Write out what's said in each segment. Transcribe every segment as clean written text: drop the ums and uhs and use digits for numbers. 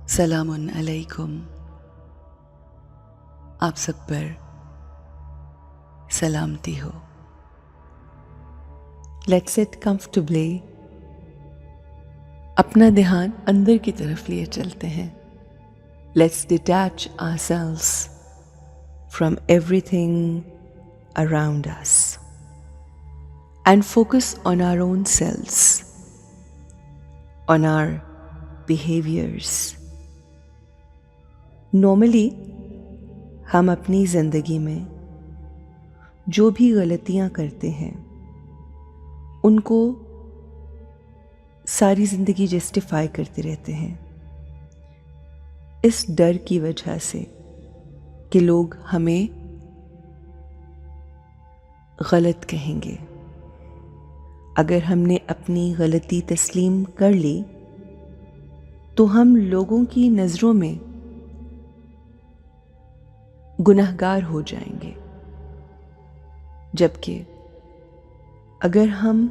सलामुन अलैकुम। आप सब पर सलामती हो। Let's sit comfortably. अपना ध्यान अंदर की तरफ लिए चलते हैं। Let's detach ourselves from everything around us and focus on our own selves, on our behaviours. Normally हम अपनी ज़िंदगी में जो भी गलतियां करते हैं उनको सारी ज़िंदगी जस्टिफाई करते रहते हैं, इस डर की वजह से कि लोग हमें गलत कहेंगे। अगर हमने अपनी गलती तस्लीम कर ली तो हम लोगों की नज़रों में गुनहगार हो जाएंगे, जबकि अगर हम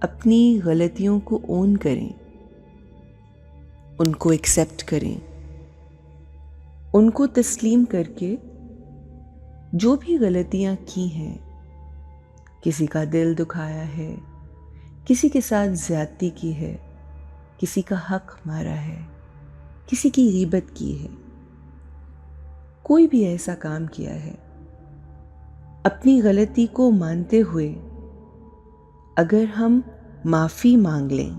अपनी गलतियों को ओन करें, उनको एक्सेप्ट करें, उनको तस्लीम करके जो भी गलतियां की हैं, किसी का दिल दुखाया है, किसी के साथ ज्यादती की है, किसी का हक मारा है, किसी की गीबत की है, कोई भी ऐसा काम किया है, अपनी गलती को मानते हुए अगर हम माफ़ी मांग लें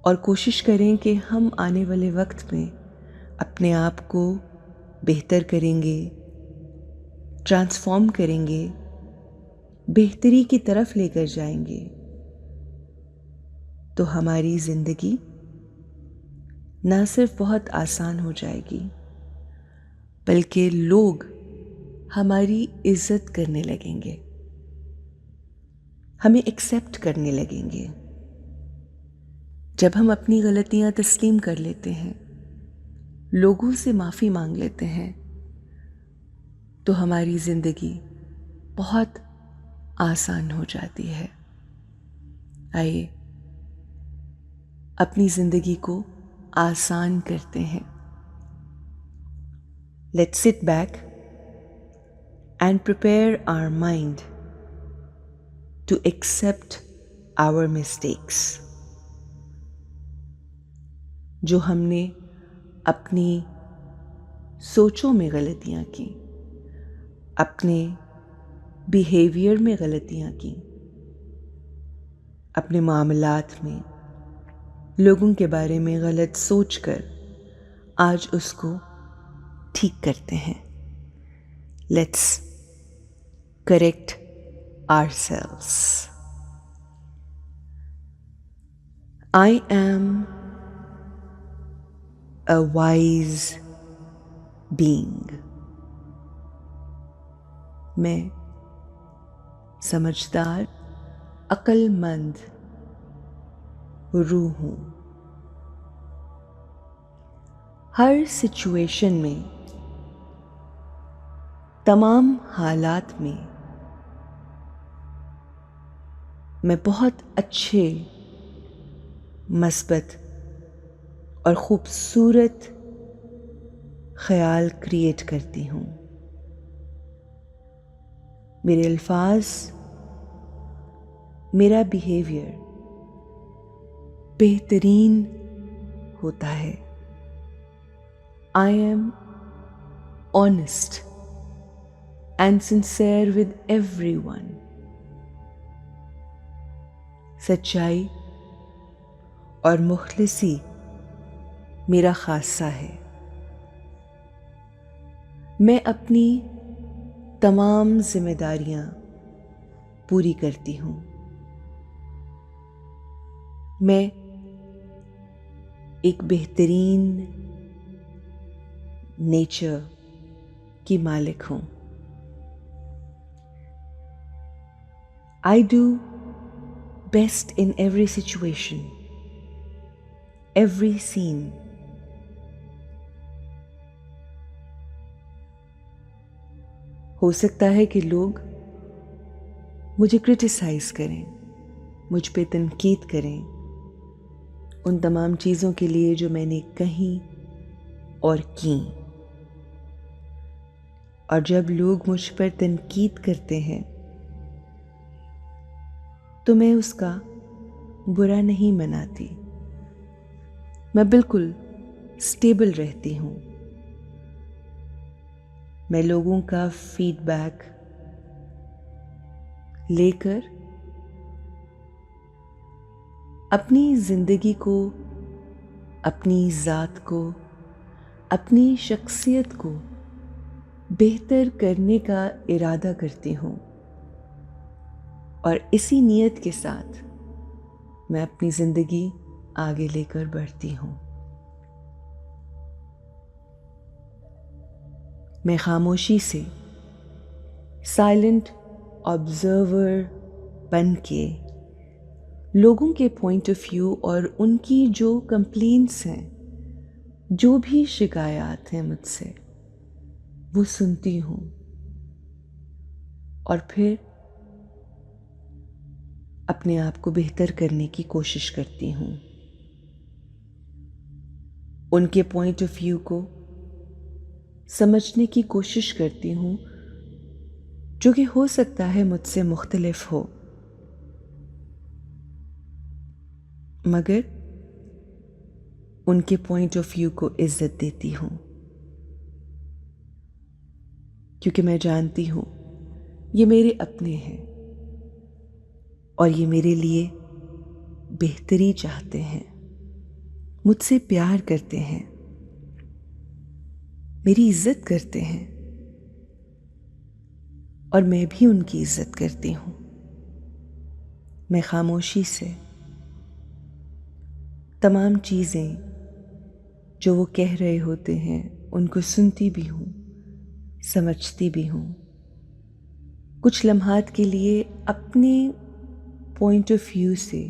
और कोशिश करें कि हम आने वाले वक्त में अपने आप को बेहतर करेंगे, ट्रांसफॉर्म करेंगे, बेहतरी की तरफ लेकर जाएंगे, तो हमारी ज़िंदगी ना सिर्फ बहुत आसान हो जाएगी बल्कि लोग हमारी इज्जत करने लगेंगे, हमें एक्सेप्ट करने लगेंगे। जब हम अपनी गलतियां तस्लीम कर लेते हैं, लोगों से माफ़ी मांग लेते हैं, तो हमारी ज़िंदगी बहुत आसान हो जाती है। आइए अपनी ज़िंदगी को आसान करते हैं। Let's sit back and prepare our mind to accept our mistakes. जो हमने अपनी सोचों में गलतियां की, अपने बिहेवियर में गलतियां की, अपने मामलात में लोगों के बारे में गलत सोचकर आज उसको ठीक करते हैं। Let's correct ourselves. I am a wise being. मैं समझदार, अक्लमंद रूह हूँ। हर सिचुएशन में, तमाम हालात में मैं बहुत अच्छे, मस्बत और खूबसूरत ख्याल क्रिएट करती हूँ। मेरे अल्फाज, मेरा बिहेवियर बेहतरीन होता है। I am honest and sincere with everyone. सच्चाई और मुखलिसी मेरा खासा है। मैं अपनी तमाम जिम्मेदारियां पूरी करती हूँ। मैं एक बेहतरीन नेचर की मालिक हूँ। I do best in every situation, every scene. हो सकता है कि लोग मुझे क्रिटिसाइज करें, मुझ पे तनकीद करें, उन तमाम चीज़ों के लिए जो मैंने कही और की। और जब लोग मुझ पर तनकीद करते हैं तो मैं उसका बुरा नहीं मनाती। मैं बिल्कुल स्टेबल रहती हूँ। मैं लोगों का फीडबैक लेकर अपनी ज़िंदगी को, अपनी ज़ात को, अपनी शख्सियत को बेहतर करने का इरादा करती हूँ और इसी नीयत के साथ मैं अपनी ज़िंदगी आगे लेकर बढ़ती हूँ। मैं खामोशी से साइलेंट ऑब्जर्वर बन के लोगों के पॉइंट ऑफ व्यू और उनकी जो कंप्लेंट्स हैं, जो भी शिकायत हैं मुझसे, वो सुनती हूँ और फिर अपने आप को बेहतर करने की कोशिश करती हूँ। उनके पॉइंट ऑफ व्यू को समझने की कोशिश करती हूँ, जो कि हो सकता है मुझसे मुख्तलिफ हो, मगर उनके पॉइंट ऑफ व्यू को इज्जत देती हूँ, क्योंकि मैं जानती हूँ ये मेरे अपने हैं और ये मेरे लिए बेहतरी चाहते हैं, मुझसे प्यार करते हैं, मेरी इज्जत करते हैं और मैं भी उनकी इज्जत करती हूँ। मैं खामोशी से तमाम चीज़ें जो वो कह रहे होते हैं उनको सुनती भी हूँ, समझती भी हूँ। कुछ लम्हात के लिए अपने पॉइंट ऑफ व्यू से,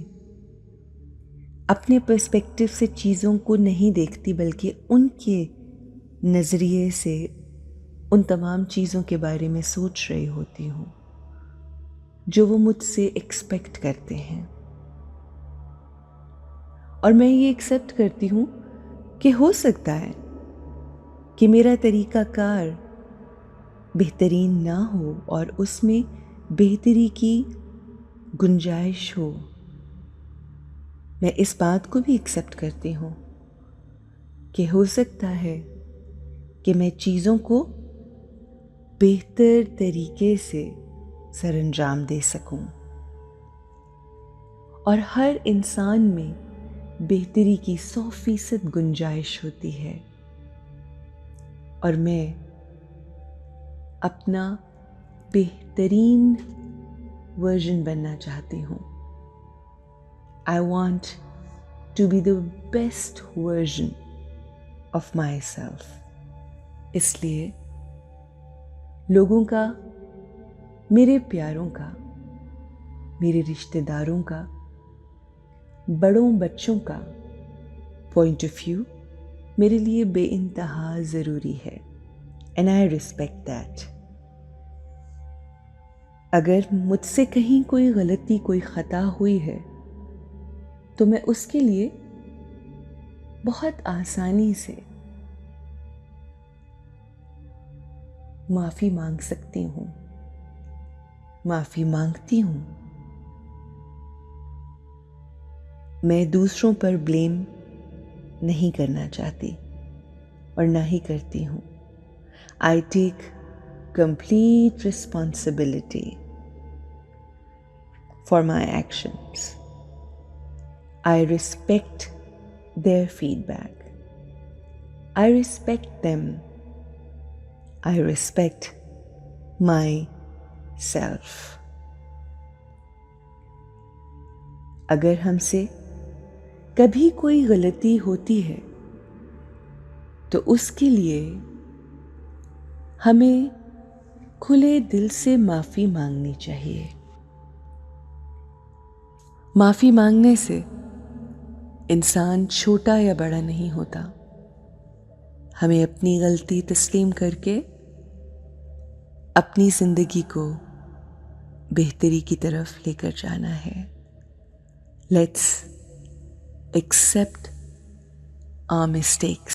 अपने पर्सपेक्टिव से चीज़ों को नहीं देखती, बल्कि उनके नज़रिए से उन तमाम चीज़ों के बारे में सोच रही होती हूँ जो वो मुझसे एक्सपेक्ट करते हैं। और मैं ये एक्सेप्ट करती हूँ कि हो सकता है कि मेरा तरीक़ाकार बेहतरीन ना हो और उसमें बेहतरी की गुंजाइश हो। मैं इस बात को भी एक्सेप्ट करती हूँ कि हो सकता है कि मैं चीज़ों को बेहतर तरीके से सरअंजाम दे सकूं और हर इंसान में बेहतरी की 100% गुंजाइश होती है और मैं अपना बेहतरीन वर्जन बनना चाहती हूँ। I want to be the best version of myself. इसलिए लोगों का, मेरे प्यारों का, मेरे रिश्तेदारों का, बड़ों बच्चों का पॉइंट ऑफ व्यू मेरे लिए बेइंतहा ज़रूरी है and I respect that. अगर मुझसे कहीं कोई गलती, कोई ख़ता हुई है तो मैं उसके लिए बहुत आसानी से माफ़ी मांग सकती हूँ, माफ़ी मांगती हूँ। मैं दूसरों पर ब्लेम नहीं करना चाहती और ना ही करती हूँ। I take complete responsibility for my actions. I respect their feedback. I respect them. I respect myself. अगर हमसे कभी कोई गलती होती है तो उसके लिए हमें खुले दिल से माफ़ी मांगनी चाहिए। माफ़ी मांगने से इंसान छोटा या बड़ा नहीं होता। हमें अपनी गलती तस्लीम करके अपनी ज़िंदगी को बेहतरी की तरफ लेकर जाना है। Let's accept our mistakes.